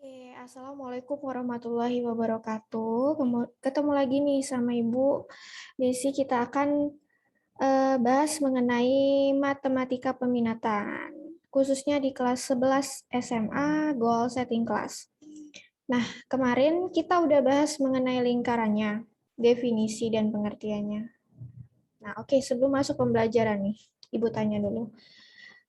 Oke, Assalamualaikum warahmatullahi wabarakatuh. Ketemu lagi nih sama Ibu. Desi, kita akan bahas mengenai matematika peminatan, khususnya di kelas 11 SMA Goal Setting Class. Nah, kemarin kita udah bahas mengenai lingkarannya, definisi dan pengertiannya. Nah, oke, sebelum masuk pembelajaran nih, Ibu tanya dulu.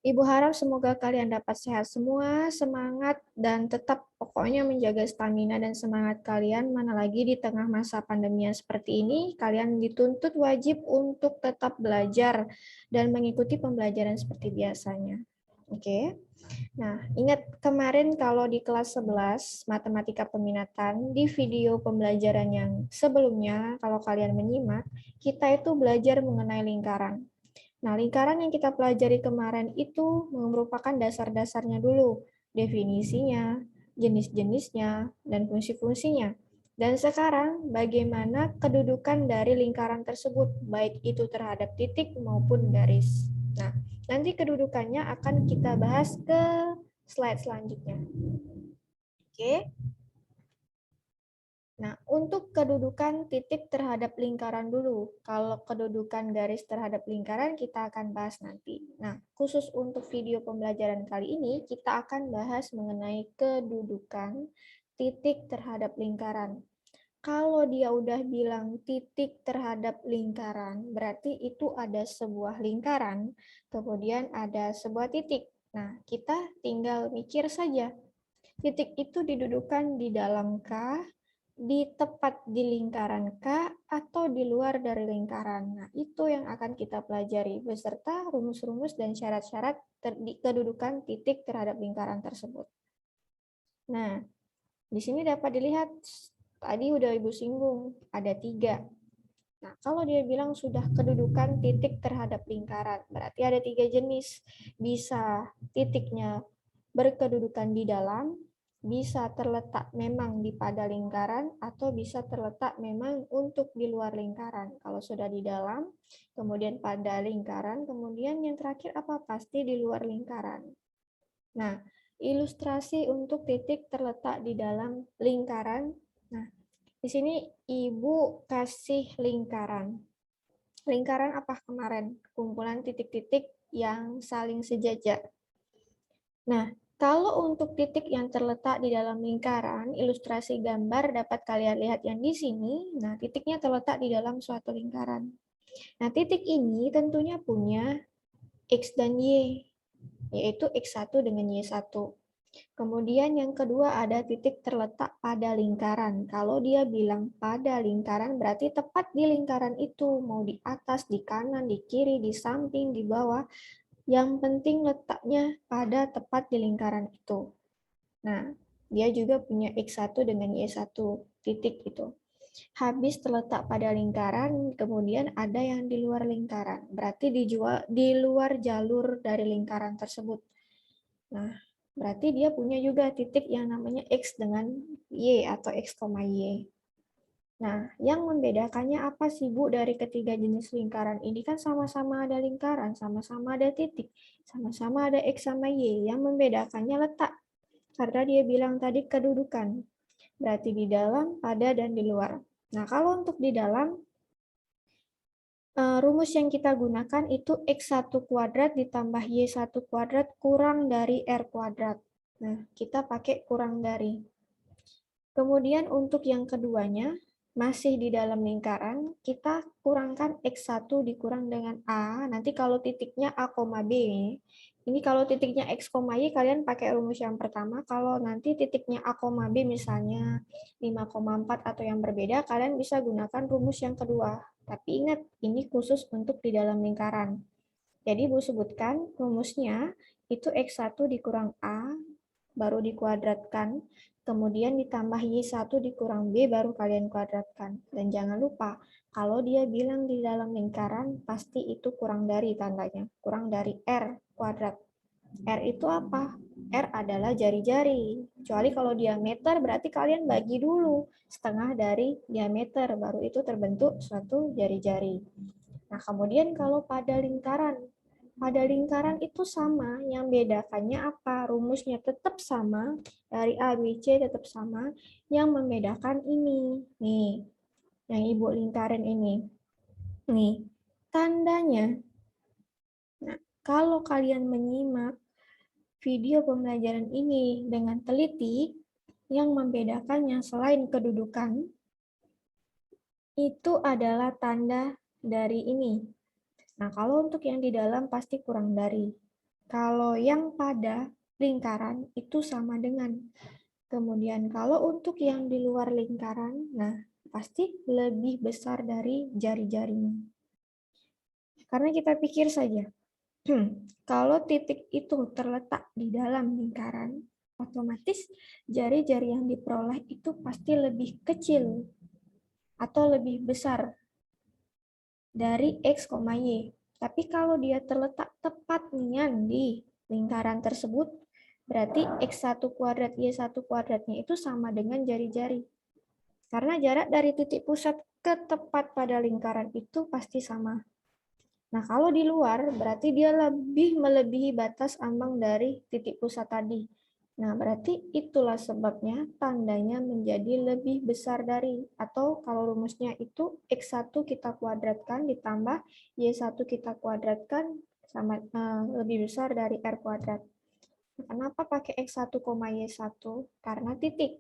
Ibu harap semoga kalian dapat sehat semua, semangat, dan tetap pokoknya menjaga stamina dan semangat kalian, mana lagi di tengah masa pandemi yang seperti ini, kalian dituntut wajib untuk tetap belajar dan mengikuti pembelajaran seperti biasanya. Oke. Nah, ingat kemarin kalau di kelas 11 matematika peminatan, di video pembelajaran yang sebelumnya, kalau kalian menyimak, kita itu belajar mengenai lingkaran. Nah, lingkaran yang kita pelajari kemarin itu merupakan dasar-dasarnya dulu, definisinya, jenis-jenisnya, dan fungsi-fungsinya. Dan sekarang, bagaimana kedudukan dari lingkaran tersebut, baik itu terhadap titik maupun garis. Nah, nanti kedudukannya akan kita bahas ke slide selanjutnya. Oke. Nah, untuk kedudukan titik terhadap lingkaran dulu. Kalau kedudukan garis terhadap lingkaran kita akan bahas nanti. Nah, khusus untuk video pembelajaran kali ini, kita akan bahas mengenai kedudukan titik terhadap lingkaran. Kalau dia udah bilang titik terhadap lingkaran, berarti itu ada sebuah lingkaran, kemudian ada sebuah titik. Nah, kita tinggal mikir saja. Titik itu didudukan di dalam K, di tepat di lingkaran K, atau di luar dari lingkaran. Nah, itu yang akan kita pelajari beserta rumus-rumus dan syarat-syarat kedudukan titik terhadap lingkaran tersebut. Nah, di sini dapat dilihat, tadi udah Ibu singgung, ada 3. Nah, kalau dia bilang sudah kedudukan titik terhadap lingkaran, berarti ada 3 jenis. Bisa titiknya berkedudukan di dalam, bisa terletak memang di pada lingkaran, atau bisa terletak memang untuk di luar lingkaran. Kalau sudah di dalam, kemudian pada lingkaran, kemudian yang terakhir apa? Pasti di luar lingkaran. Nah, ilustrasi untuk titik terletak di dalam lingkaran. Nah, di sini Ibu kasih lingkaran. Lingkaran apa kemarin? Kumpulan titik-titik yang saling sejajar. Nah, kalau untuk titik yang terletak di dalam lingkaran, ilustrasi gambar dapat kalian lihat yang di sini. Nah, titiknya terletak di dalam suatu lingkaran. Nah, titik ini tentunya punya X dan Y, yaitu X1 dengan Y1. Kemudian yang kedua ada titik terletak pada lingkaran. Kalau dia bilang pada lingkaran, berarti tepat di lingkaran itu. Mau di atas, di kanan, di kiri, di samping, di bawah. Yang penting letaknya pada tepat di lingkaran itu. Nah, dia juga punya X1 dengan Y1 titik itu. Habis terletak pada lingkaran, kemudian ada yang di luar lingkaran. Berarti di luar jalur dari lingkaran tersebut. Nah, berarti dia punya juga titik yang namanya X dengan Y atau X, Y. Nah, yang membedakannya apa sih Bu dari ketiga jenis lingkaran ini? Kan sama-sama ada lingkaran, sama-sama ada titik, sama-sama ada X sama Y. Yang membedakannya letak. Karena dia bilang tadi kedudukan. Berarti di dalam, pada, dan di luar. Nah, kalau untuk di dalam, rumus yang kita gunakan itu X1 kuadrat ditambah Y1 kuadrat kurang dari R kuadrat. Nah, kita pakai kurang dari. Kemudian untuk yang keduanya, masih di dalam lingkaran, kita kurangkan X1 dikurang dengan A. Nanti kalau titiknya A, B, ini kalau titiknya X, Y, kalian pakai rumus yang pertama. Kalau nanti titiknya A, B misalnya 5,4 atau yang berbeda, kalian bisa gunakan rumus yang kedua. Tapi ingat, ini khusus untuk di dalam lingkaran. Jadi Bu sebutkan rumusnya itu X1 dikurang A, baru dikuadratkan, kemudian ditambah Y1 dikurang B, baru kalian kuadratkan. Dan jangan lupa, kalau dia bilang di dalam lingkaran, pasti itu kurang dari tandanya, kurang dari R kuadrat. R itu apa? R adalah jari-jari. Kecuali kalau diameter, berarti kalian bagi dulu setengah dari diameter, baru itu terbentuk suatu jari-jari. Nah, kemudian kalau pada lingkaran, pada lingkaran itu sama, yang bedakannya apa? Rumusnya tetap sama, dari A, B, C tetap sama, yang membedakan ini. Nih, yang ibu lingkaran ini. Nih, tandanya. Nah, kalau kalian menyimak video pembelajaran ini dengan teliti, yang membedakannya selain kedudukan, itu adalah tanda dari ini. Nah, kalau untuk yang di dalam pasti kurang dari. Kalau yang pada lingkaran itu sama dengan. Kemudian kalau untuk yang di luar lingkaran, nah pasti lebih besar dari jari-jarinya. Karena kita pikir saja, kalau titik itu terletak di dalam lingkaran, otomatis jari-jari yang diperoleh itu pasti lebih kecil atau lebih besar dari X, Y. Tapi kalau dia terletak tepat nian di lingkaran tersebut, berarti X1 kuadrat Y1 kuadratnya itu sama dengan jari-jari. Karena jarak dari titik pusat ke tepat pada lingkaran itu pasti sama. Nah, kalau di luar, berarti dia lebih melebihi batas ambang dari titik pusat tadi. Nah, berarti itulah sebabnya tandanya menjadi lebih besar dari, atau kalau rumusnya itu X1 kita kuadratkan ditambah Y1 kita kuadratkan sama lebih besar dari R kuadrat. Kenapa pakai X1, Y1? Karena titik.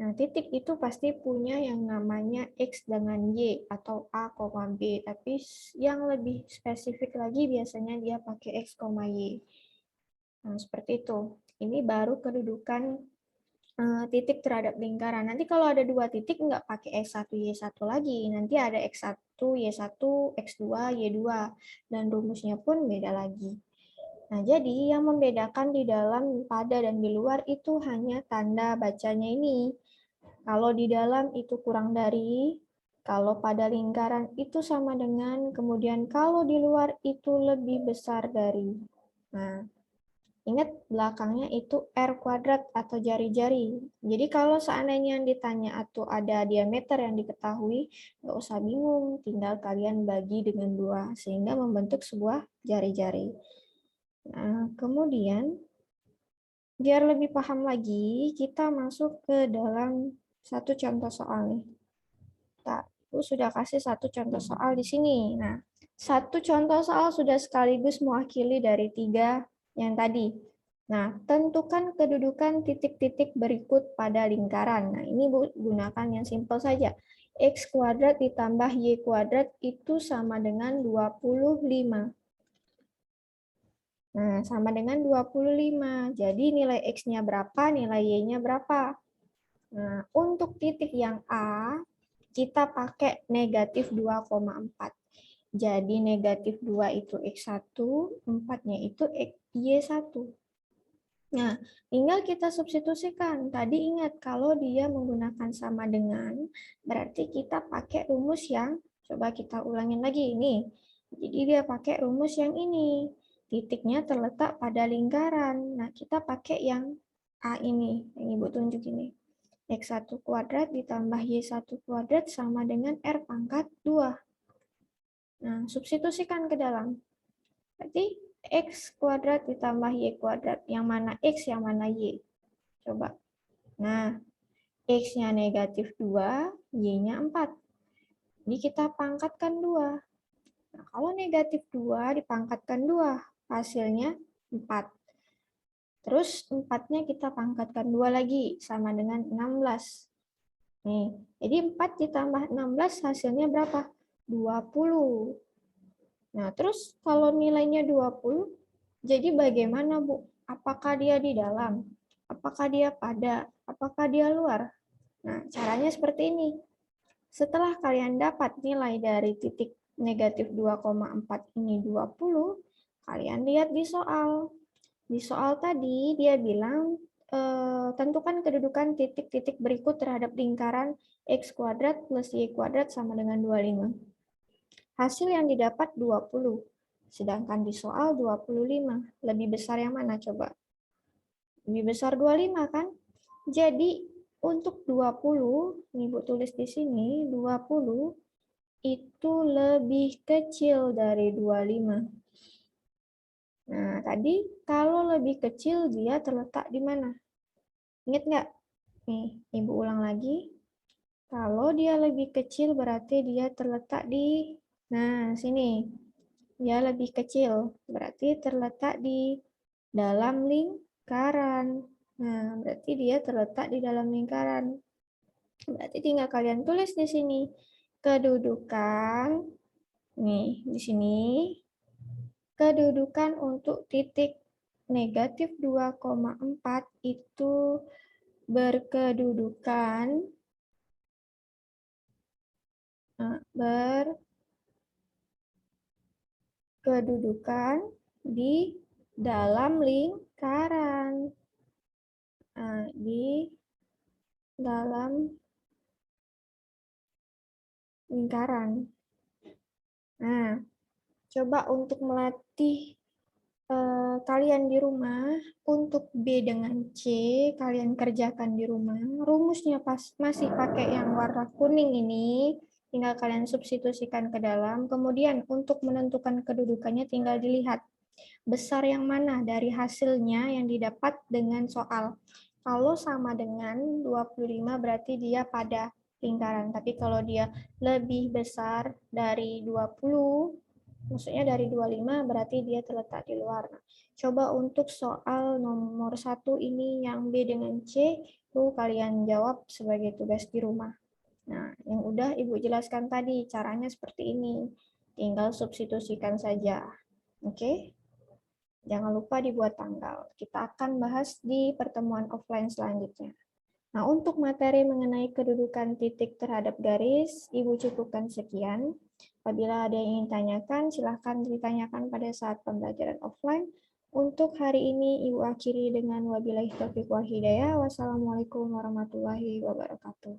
Nah, titik itu pasti punya yang namanya X dengan Y atau A, B. Tapi yang lebih spesifik lagi biasanya dia pakai X, Y. Nah, seperti itu. Ini baru kedudukan titik terhadap lingkaran. Nanti kalau ada dua titik, nggak pakai X1, Y1 lagi. Nanti ada X1, Y1, X2, Y2. Dan rumusnya pun beda lagi. Nah, jadi yang membedakan di dalam, pada, dan di luar itu hanya tanda bacanya ini. Kalau di dalam itu kurang dari, kalau pada lingkaran itu sama dengan, kemudian kalau di luar itu lebih besar dari. Nah, ingat belakangnya itu R kuadrat atau jari-jari. Jadi kalau seandainya yang ditanya atau ada diameter yang diketahui, nggak usah bingung, tinggal kalian bagi dengan 2, sehingga membentuk sebuah jari-jari. Nah, kemudian, biar lebih paham lagi, kita masuk ke dalam satu contoh soal nih. Aku sudah kasih satu contoh soal di sini. Nah, satu contoh soal sudah sekaligus mewakili dari 3 yang tadi. Nah, tentukan kedudukan titik-titik berikut pada lingkaran. Nah, ini gunakan yang simpel saja. X kuadrat ditambah Y kuadrat itu sama dengan 25. Nah, sama dengan 25. Jadi nilai X-nya berapa, nilai Y-nya berapa. Nah, untuk titik yang A, kita pakai negatif 2,4. Jadi negatif 2 itu X1, 4-nya itu Y1. Nah, tinggal kita substitusikan. Tadi ingat, kalau dia menggunakan sama dengan, berarti kita pakai rumus yang, coba kita ulangin lagi ini. Jadi dia pakai rumus yang ini. Titiknya terletak pada lingkaran. Nah, kita pakai yang A ini, yang Ibu tunjuk ini. X1 kuadrat ditambah Y1 kuadrat sama dengan R pangkat 2. Nah, substitusikan ke dalam. Berarti X kuadrat ditambah Y kuadrat. Yang mana X, yang mana Y? Coba. Nah, X-nya negatif 2, Y-nya 4. Jadi kita pangkatkan 2. Nah, kalau negatif 2 dipangkatkan 2, hasilnya 4. Terus 4-nya kita pangkatkan 2 lagi, sama dengan 16. Nih, jadi 4 ditambah 16 hasilnya berapa? 20. Nah, terus kalau nilainya 20, jadi bagaimana, Bu? Apakah dia di dalam? Apakah dia pada? Apakah dia luar? Nah, caranya seperti ini. Setelah kalian dapat nilai dari titik negatif 2,4 ini 20, kalian lihat di soal. Di soal tadi dia bilang tentukan kedudukan titik-titik berikut terhadap lingkaran X kuadrat plus Y kuadrat sama dengan 25. Hasil yang didapat 20, sedangkan di soal 25. Lebih besar yang mana coba? Lebih besar 25 kan? Jadi untuk 20, ini Ibu tulis di sini, 20 itu lebih kecil dari 25. Nah, tadi kalau lebih kecil dia terletak di mana? Ingat nggak? Nih, Ibu ulang lagi. Kalau dia lebih kecil berarti dia terletak di, nah sini. Dia lebih kecil, berarti terletak di dalam lingkaran. Nah, berarti dia terletak di dalam lingkaran. Berarti tinggal kalian tulis di sini. Kedudukan, nih di sini, kedudukan untuk titik negatif 2,4 itu berkedudukan berkedudukan di dalam lingkaran. Di dalam lingkaran. Nah, coba untuk melatih kalian di rumah, untuk B dengan C, kalian kerjakan di rumah. Rumusnya masih pakai yang warna kuning ini, tinggal kalian substitusikan ke dalam. Kemudian untuk menentukan kedudukannya tinggal dilihat besar yang mana dari hasilnya yang didapat dengan soal. Kalau sama dengan 25 berarti dia pada lingkaran. Tapi kalau dia lebih besar dari 20, maksudnya dari 25 berarti dia terletak di luar. Nah, coba untuk soal nomor 1 ini yang B dengan C, tuh kalian jawab sebagai tugas di rumah. Nah, yang udah Ibu jelaskan tadi, caranya seperti ini. Tinggal substitusikan saja. Oke? Jangan lupa dibuat tanggal. Kita akan bahas di pertemuan offline selanjutnya. Nah, untuk materi mengenai kedudukan titik terhadap garis, Ibu cukupkan sekian. Apabila ada yang ingin tanyakan, silahkan ditanyakan pada saat pembelajaran offline. Untuk hari ini, Ibu akhiri dengan wabillahi taufiq wal hidayah. Wassalamualaikum warahmatullahi wabarakatuh.